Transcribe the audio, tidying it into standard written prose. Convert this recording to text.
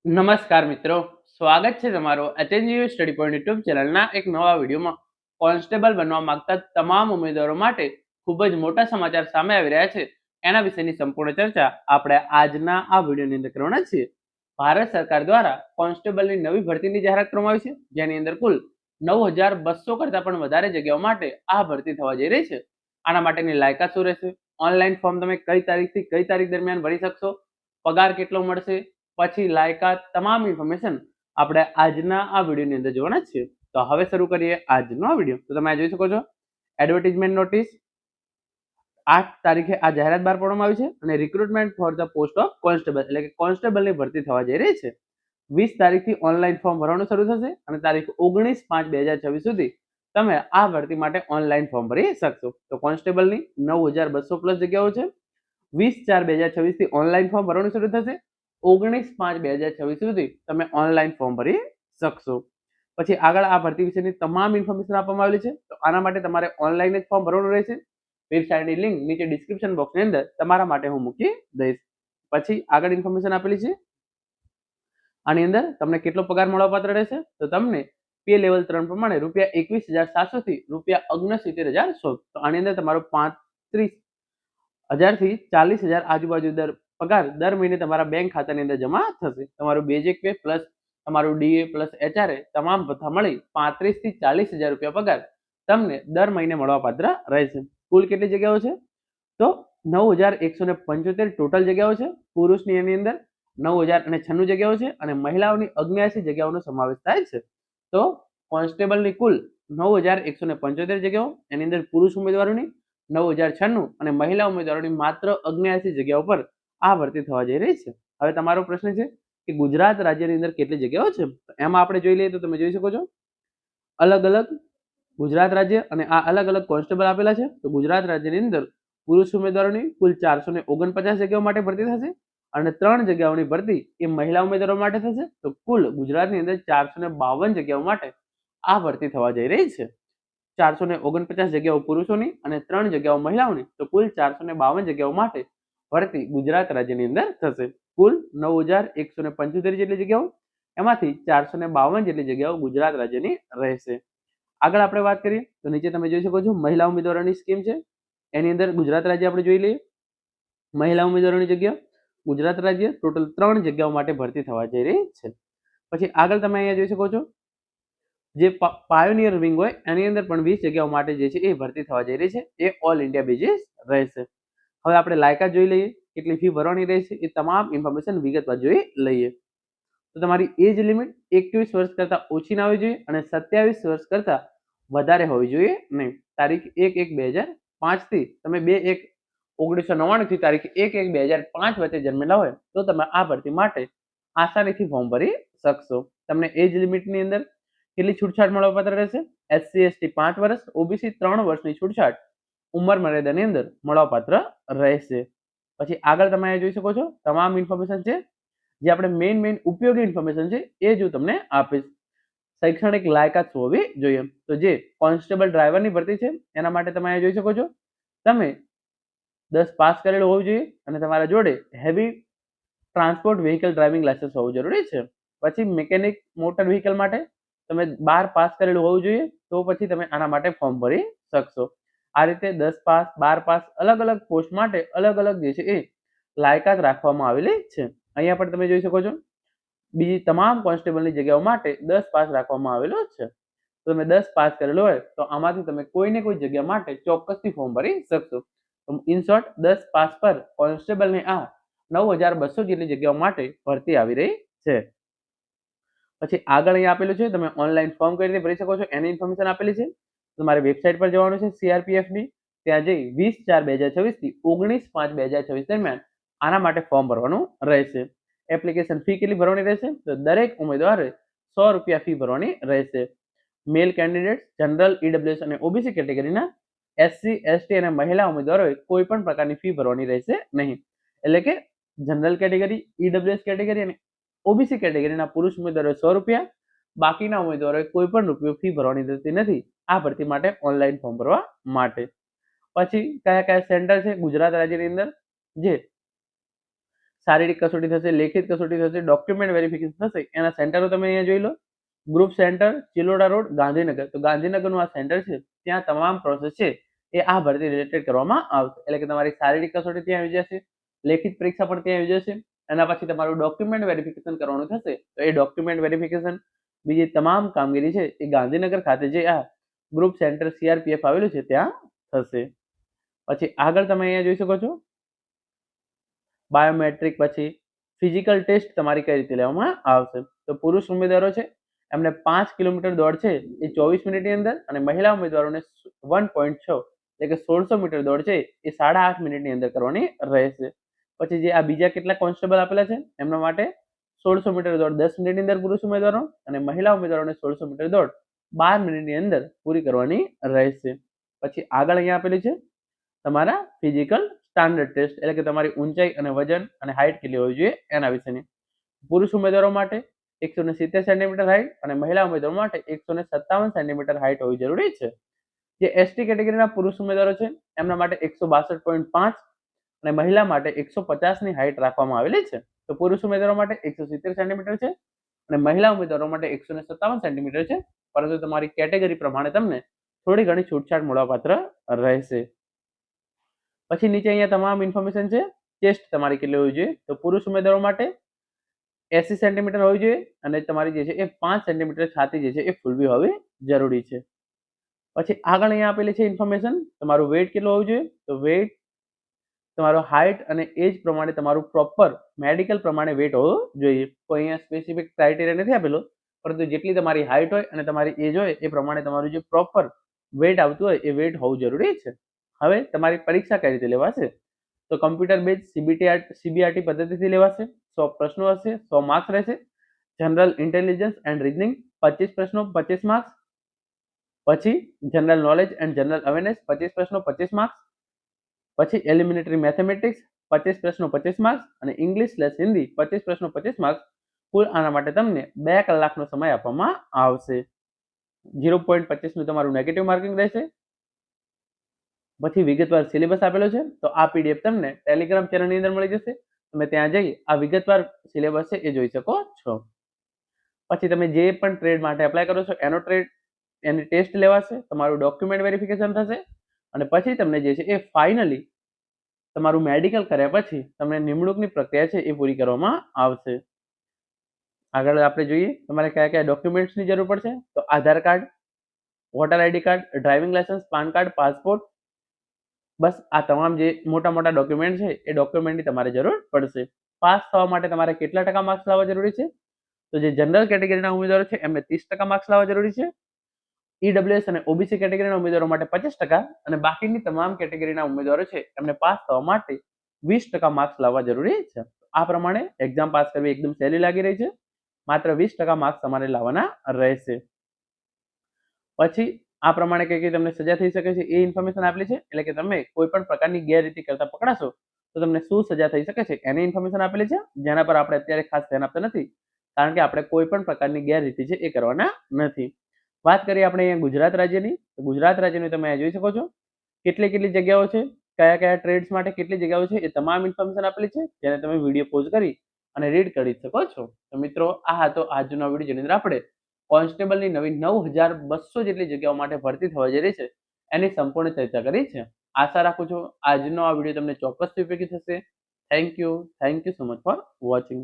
નમસ્કાર મિત્રો, સ્વાગત છે તમારો એચએનજીયુ સ્ટડી પોઈન્ટ યુટ્યુબ ચેનલના એક નવા વિડીયોમાં. કોન્સ્ટેબલ બનવા માંગતા તમામ ઉમેદવારો માટે ખૂબ જ મોટા સમાચાર સામે આવી રહ્યા છે. એના વિશેની સંપૂર્ણ ચર્ચા આપણે આજના આ વિડીયોની અંદર કરવાના છીએ. ભારત સરકાર દ્વારા કોન્સ્ટેબલની નવી ભરતીની જાહેરાત કરવામાં આવી છે, જેની અંદર કુલ 9,200 કરતાં પણ વધારે જગ્યાઓ માટે આ ભરતી થવા જઈ રહી છે. આના માટેની લાયકાત શું રહેશે, ઓનલાઈન ફોર્મ તમે કઈ તારીખથી કઈ તારીખ દરમિયાન ભરી શકશો, પગાર કેટલો મળશે, પછી લાયકાત, તમામ ઇન્ફોર્મેશન આપણે આજના આ વિડીયોની અંદર જોવાના છીએ. તો હવે શરૂ કરીએ આજનો આ વિડીયો. તો તમે આ જોઈ શકો છો, એડવર્ટાઇઝમેન્ટ નોટિસ 8 તારીખે આ જાહેરાત બહાર પાડવામાં આવી છે અને recruitment for the post of constable એટલે કે કોન્સ્ટેબલની ભરતી થવા જઈ રહી છે. 20 તારીખથી ઓનલાઈન ફોર્મ ભરવાનું શરૂ થશે અને તારીખ 19/5/2026 સુધી તમે આ ભરતી માટે ઓનલાઈન ફોર્મ ભરી શકશો. તો કોન્સ્ટેબલની 9,200 પ્લસ જગ્યાઓ છે. 20/4/2026 થી ઓનલાઈન ફોર્મ ભરવાનું શરૂ થશે. 19/5/2026 સુધી તમે ઓનલાઈન ફોર્મ ભરી શકશો. પછી આગળ આ ભરતી વિશેની તમામ ઇન્ફોર્મેશન આપવામાં આવેલી છે. તો આના માટે તમારે ઓનલાઈન જ ફોર્મ ભરવાનું રહેશે. વેબસાઇટની લિંક નીચે ડિસ્ક્રિપ્શન બોક્સની અંદર તમારા માટે હું મૂકી દઈશ. પછી આગળ ઇન્ફોર્મેશન આપેલી છે. આની અંદર તમને કેટલો પગાર મળવાપાત્ર રહેશે, તો તમને પે લેવલ 3 પ્રમાણે ₹21,700 થી ₹69,100. તો આની અંદર તમારો 35,000 થી 40,000 આજુબાજુ પગાર દર મહિને તમારા બેંક ખાતાની અંદર જમા થશે. તમારું બેઝિક પે પ્લસ તમારું ડીએ પ્લસ એચઆરએ તમામ ભથ્થા મળી 35,000 થી 40,000 રૂપિયા પગાર તમને દર મહિને મળવાપાત્ર રહેશે. કુલ કેટલી જગ્યાઓ છે, તો 9,175 ટોટલ જગ્યાઓ છે. પુરુષની એની અંદર 9,096 જગ્યાઓ છે અને મહિલાઓની 79 જગ્યાઓનો સમાવેશ થાય છે. તો કોન્સ્ટેબલની કુલ 9,175 જગ્યાઓ, એની અંદર પુરુષ ઉમેદવારોની 9,096 અને મહિલા ઉમેદવારોની માત્ર 79 જગ્યાઓ પર આ ભરતી થવા જઈ રહી છે. હવે તમારો પ્રશ્ન છે કે ગુજરાત રાજ્યની અંદર કેટલી જગ્યાઓ છે. એમાં આપણે જોઈ લઈએ તો તમે જોઈ શકો છો, અલગ અલગ ગુજરાત રાજ્ય અને આ અલગ અલગ કોન્સ્ટેબલ આપેલા છે. તો ગુજરાત રાજ્યની અંદર પુરુષ ઉમેદવારોની કુલ 449 જગ્યાઓ માટે ભરતી થશે અને 3 જગ્યાઓની ભરતી એ મહિલા ઉમેદવારો માટે થશે. તો કુલ ગુજરાતની અંદર 452 જગ્યાઓ માટે આ ભરતી થવા જઈ રહી છે. 449 જગ્યાઓ પુરુષોની અને 3 જગ્યાઓ મહિલાઓની. તો કુલ 452 જગ્યાઓ માટે ભરતી ગુજરાત રાજ્યની અંદર થશે. કુલ 9,175 જેટલી જગ્યાઓ, એમાંથી 452 જેટલી જગ્યાઓ ગુજરાત રાજ્યની રહેશે. આગળ આપણે વાત કરીએ તો નીચે તમે જોઈ શકો છો, મહિલા ઉમેદવારોની સ્કીમ છે. એની અંદર ગુજરાત રાજ્ય આપણે જોઈ લઈએ. મહિલા ઉમેદવારોની જગ્યા ગુજરાત રાજ્ય ટોટલ 3 જગ્યાઓ માટે ભરતી થવા જઈ રહી છે. પછી આગળ તમે અહીંયા જોઈ શકો છો, જે પાયોનિયર વિંગ હોય એની અંદર પણ 20 જગ્યાઓ માટે જે છે એ ભરતી થવા જઈ રહી છે. એ ઓલ ઇન્ડિયા બેઝિસ રહેશે. હવે આપણે લાયકાત જોઈ લઈએ, કેટલી ફી ભરવાની રહેશે એ તમામ ઇન્ફોર્મેશન વિગતવાર જોઈ લઈએ. તો તમારી એજ લિમિટ 21 વર્ષ કરતાં ઓછી ના હોવી જોઈએ અને 27 વર્ષ કરતાં વધારે હોવી જોઈએ નહીં. તારીખ 1/1/2005 થી તમે 2/1/1999 થી તારીખ 1/1/2005 વચ્ચે જન્મેલા હોય તો તમે આ ભરતી માટે આસાનીથી ફોર્મ ભરી શકશો. તમને એજ લિમિટની અંદર કેટલી છૂટછાટ મળવાપાત્ર રહેશે, એસસી એસટી 5 વર્ષ, ઓબીસી 3 વર્ષની છૂટછાટ ઉંમર મર્યાદાની અંદર મળવાપાત્ર રહેશે. પછી આગળ તમે જોઈ શકો છો, તમામ ઇન્ફોર્મેશન છે જે આપણે મેઇન ઉપયોગી ઇન્ફોર્મેશન છે એ જ હું તમને આપીશ. શૈક્ષણિક લાયકાત શું હોવી જોઈએ, તો જે કોન્સ્ટેબલ ડ્રાઈવરની ભરતી છે એના માટે તમે જોઈ શકો છો, તમે 10 પાસ કરેલું હોવું જોઈએ અને તમારા જોડે heavy transport vehicle driving licence હોવું જરૂરી છે. પછી મિકેનિક મોટર વ્હીકલ માટે તમે 12 પાસ કરેલું હોવું જોઈએ, તો પછી તમે આના માટે ફોર્મ ભરી શકશો. આ રીતે 10 પાસ 12 પાસ અલગ અલગ પોસ્ટ માટે અલગ અલગ જે છે એ લાયકાત રાખવામાં આવેલી છે. અહીંયા પણ તમે જોઈ શકો છો, બીજી તમામ કોન્સ્ટેબલની જગ્યાઓ માટે 10 પાસ રાખવામાં આવેલો છે. તો તમે 10 પાસ કરેલો હોય તો આમાંથી તમે કોઈને કોઈ જગ્યા માટે ચોક્કસથી ફોર્મ ભરી શકશો. તો ઇન શોર્ટ 10 પાસ પર કોન્સ્ટેબલની આ 9,200 જેટલી જગ્યાઓ માટે ભરતી આવી રહી છે. પછી આગળ અહીં આપેલું છે, તમે ઓનલાઈન ફોર્મ કઈ રીતે ભરી શકો છો એની ઇન્ફોર્મેશન આપેલી છે. તમારે વેબસાઇટ પર જવાનું છે સીઆરપીએફની. ત્યાં જઈ 20/4/2026 થી 19/5/2026 દરમિયાન આના માટે ફોર્મ ભરવાનું રહેશે. એપ્લિકેશન ફી કેટલી ભરવાની રહેશે, તો દરેક ઉમેદવારે ₹100 ફી ભરવાની રહેશે. મેલ કેન્ડિડેટ જનરલ, ઈડબ્લ્યુએસ અને ઓબીસી કેટેગરીના, એસસી એસટી અને મહિલા ઉમેદવારોએ કોઈ પણ પ્રકારની ફી ભરવાની રહેશે નહીં. એટલે કે જનરલ કેટેગરી, ઈડબ્લ્યુએસ કેટેગરી અને ઓબીસી કેટેગરીના પુરુષ ઉમેદવારોએ ₹100, બાકીના ઉમેદવારોએ કોઈ પણ રૂપિયો ફી ભરવાની રહેતી નથી આ ભરતી માટે ઓનલાઈન ફોર્મ ભરવા માટે. પછી કયા કયા સેન્ટર છે ગુજરાત રાજ્યની અંદર જે શારીરિક કસોટી થશે, લેખિત કસોટી થશે, ડોક્યુમેન્ટ વેરિફિકેશન થશે. એના સેન્ટરો તમે અહીંયા જોઈ લો. Group centre Chiloda road Gandhinagar. તો ગાંધીનગરનું આ સેન્ટર છે, ત્યાં તમામ પ્રોસેસ છે એ આ ભરતી રિલેટેડ કરવામાં આવશે. એટલે કે તમારી શારીરિક કસોટી ત્યાં આવી જશે, લેખિત પરીક્ષા પણ ત્યાં આવી જશે. એના પછી તમારું ડોક્યુમેન્ટ વેરિફિકેશન કરવાનું થશે. તો એ ડોક્યુમેન્ટ વેરિફિકેશન બીજી તમામ કામગીરી છે એ ગાંધીનગર ખાતે જે આ ગ્રુપ સેન્ટર CRPF આવેલું છે ત્યાં થશે. પછી આગળ તમે અહીંયા જોઈ શકો છો બાયોમેટ્રિક, પછી ફિઝિકલ ટેસ્ટ તમારી કઈ રીતે લેવામાં આવશે. તો પુરુષ ઉમેદવારો છે એમને 5 કિલોમીટર દોડ છે એ 24 મિનિટની અંદર, અને મહિલા ઉમેદવારોને 1.6 એટલે કે 1600 મીટર દોડ છે એ 8.5 મિનિટની અંદર કરવાની રહેશે. પછી જે આ બીજા કેટલા કોન્સ્ટેબલ આપેલા છે એમના માટે 1600 મીટર દોડ 10 મિનિટની અંદર પુરુષ ઉમેદવારો, અને મહિલા ઉમેદવારોને 1600 મીટર દોડ 12 મિનિટની અંદર પૂરી કરવાની રહેશે. પછી આગળ અહીંયા આપેલી છે તમારા ફિઝિકલ સ્ટાન્ડર્ડ ટેસ્ટ, એટલે કે તમારી ઊંચાઈ અને વજન અને હાઇટ કેટલી હોવી જોઈએ એના વિશેની. પુરુષ ઉમેદવારો માટે 170 સેન્ટીમીટર હાઇટ અને મહિલા ઉમેદવારો માટે 157 સેન્ટીમીટર હાઇટ હોવી જરૂરી છે. જે ST કેટેગરીના પુરુષ ઉમેદવારો છે એમના માટે 162.5 અને મહિલા માટે 150 ની હાઇટ રાખવામાં આવેલી છે. તો પુરુષ ઉમેદવારો માટે 170 સેન્ટીમીટર છે અને મહિલા ઉમેદવારો માટે 157 સેન્ટીમીટર છે, પરંતુ તમારી કેટેગરી પ્રમાણે તમને થોડી ઘણી છૂટછાટ મળવાપાત્ર રહેશે. પછી નીચે અહીંયા તમામ ઇન્ફોર્મેશન છે. ચેસ્ટ તમારી કેટલી હોવી જોઈએ, તો પુરુષ ઉમેદવારો માટે 80 સેન્ટીમીટર હોવી જોઈએ અને તમારી જે છે એ 5 સેન્ટીમીટર છાતી જે છે એ ફૂલવી હોવી જરૂરી છે. પછી આગળ અહીંયા આપેલી છે ઇન્ફોર્મેશન, તમારું વેઇટ કેટલું હોવું જોઈએ, તો વેઇટ તમારો હાઇટ અને એજ પ્રમાણે તમારું પ્રોપર મેડિકલ પ્રમાણે વેઇટ હોવું જોઈએ. કોઈ અહીંયા સ્પેસિફિક ક્રાઇટેરિયા નથી આપેલો, પરંતુ જેટલી તમારી હાઇટ હોય અને તમારી એજ હોય એ પ્રમાણે તમારું જે પ્રોપર વેઇટ આવતું હોય એ વેઇટ હોવું જરૂરી છે. હવે તમારી પરીક્ષા કઈ રીતે લેવાશે, તો કમ્પ્યુટર બેઝ CBRT પદ્ધતિથી લેવાશે. 100 પ્રશ્નો હશે, 100 માર્ક્સ રહેશે. જનરલ ઇન્ટેલિજન્સ એન્ડ રીઝનિંગ 25 પ્રશ્નો 25 માર્ક્સ. પછી general knowledge and general awareness 25 પ્રશ્નો 25 માર્ક્સ. પછી એલિમિનેટરી મેથેમેટિક્સ 25 પ્રશ્નો 25 માર્ક્સ અને ઇંગ્લિશ/હિન્દી 25 પ્રશ્નો 25 માર્ક્સ. કુલ આના માટે તમને 2 કલાકનો સમય આપવામાં આવશે. 0.25 નું તમારું નેગેટિવ માર્કિંગ રહેશે. પછી વિગતવાર સિલેબસ આપેલો છે, તો આ PDF તમને ટેલિગ્રામ ચેનલની અંદર મળી જશે. તમે ત્યાં જઈ આ વિગતવાર સિલેબસ છે એ જોઈ શકો છો. પછી તમે જે પણ ટ્રેડ માટે એપ્લાય કરો છો એની ટેસ્ટ લેવાશે, તમારું ડોક્યુમેન્ટ વેરિફિકેશન થશે અને પછી તમને જે છે એ ફાઇનલી તમારું મેડિકલ કર્યા પછી તમને નિમણૂકની પ્રક્રિયા છે એ પૂરી કરવામાં આવશે. આગળ આપણે જોઈએ તમારે કયા કયા ડોક્યુમેન્ટ્સની જરૂર પડશે, તો Aadhaar card, voter ID card, driving licence, PAN card, passport. બસ આ તમામ જે મોટા મોટા ડોક્યુમેન્ટ છે એ ડોક્યુમેન્ટની તમારે જરૂર પડશે. પાસ થવા માટે તમારે કેટલા ટકા માર્ક્સ લાવવા જરૂરી છે, તો જે જનરલ કેટેગરીના ઉમેદવારો છે એમને 30% માર્ક્સ લાવવા જરૂરી છે. EWS અને OBC કેટેગરીના ઉમેદવારો માટે 50% અને બાકીની તમામ કેટેગરીના ઉમેદવારો છે એમને પાસ થવા માટે 20% માર્ક્સ લાવવા જરૂરી છે. આ પ્રમાણે એક્ઝામ પાસ કરવી એકદમ સહેલી લાગી રહી છે. માત્ર 20% માર્ક્સ તમારે લાવવાના રહેશે. પછી આ પ્રમાણે કઈ કઈ તમને સજા થઈ શકે છે એ ઇન્ફોર્મેશન આપેલી છે, એટલે કે તમે કોઈ પણ પ્રકારની ગેરરીતિ કરતા પકડાશો તો તમને શું સજા થઈ શકે છે એની ઇન્ફોર્મેશન આપેલી છે, જેના પર આપણે અત્યારે ખાસ ધ્યાન આપતા નથી, કારણ કે આપણે કોઈ પણ પ્રકારની ગેરરીતિ છે એ કરવાના નથી. વાત કરીએ આપણે અહીંયા ગુજરાત રાજ્યની, તો ગુજરાત રાજ્યની તમે અહીંયા જોઈ શકો છો કેટલી કેટલી જગ્યાઓ છે, કયા કયા ટ્રેડ્સ માટે કેટલી જગ્યાઓ છે એ તમામ ઇન્ફોર્મેશન આપેલી છે, જેને તમે વિડીયો પોઝ કરી અને રીડ કરી શકો છો. તો મિત્રો આ હતો આજનો વિડીયો, જેની અંદર આપણે કોન્સ્ટેબલની નવી 9200 જેટલી જગ્યાઓ માટે ભરતી થવા જઈ રહી છે એની સંપૂર્ણ ચર્ચા કરી છે. આશા રાખું છું આજનો આ વિડીયો તમને ચોક્કસથી ઉપયોગી થશે. Thank you so much for watching.